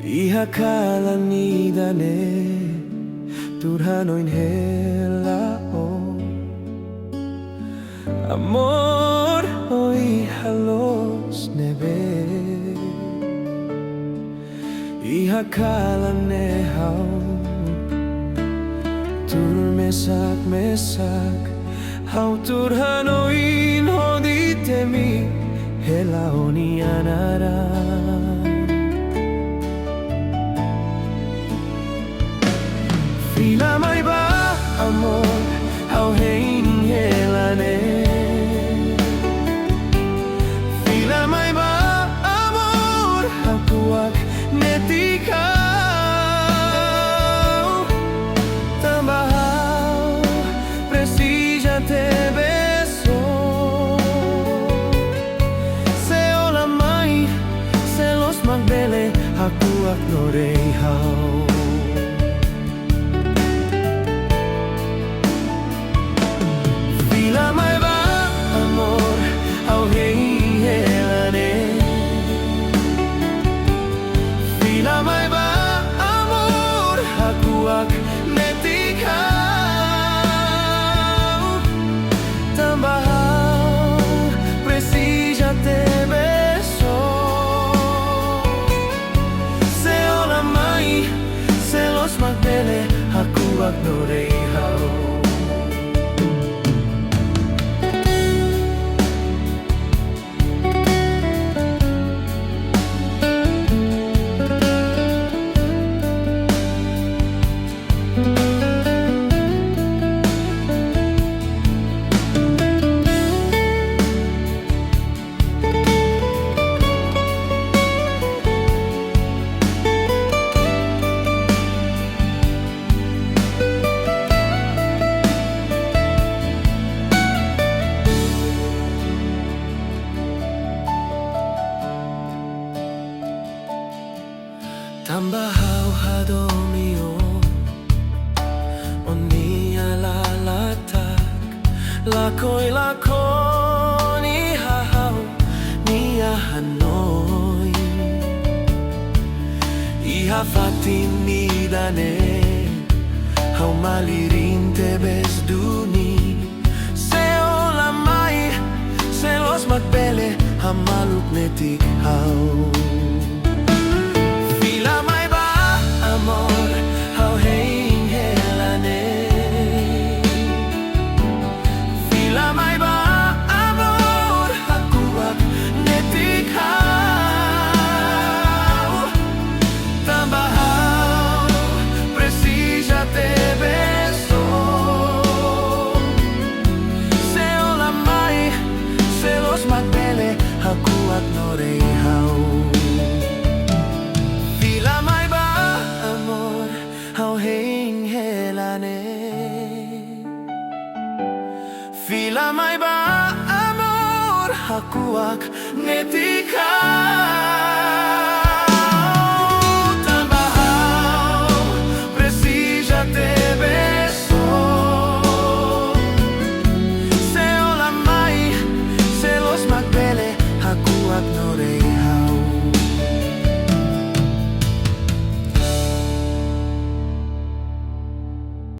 Ihakalanida ne Turhanoin helao Amor hoy halos nebe Ihakalane hao Tur mesak Hao turhanoin hoditemi Helao ni anara Fila may ba amor hao hein helane Fila may ba amor hakuak netikaw Tambahao presija te beso Se olamay selos magbele hakuak norehao Hakuak norehao Tambahao hadomio Oni alalatak Lakoy ni hahao Ni ahanoy Ihafatin ni dane Hao malirin te besduni Seo lamay Selos magbele Hamaluk netik hao Hakuak norehao Fila may ba amor hao hein helane Fila may ba amor hakuak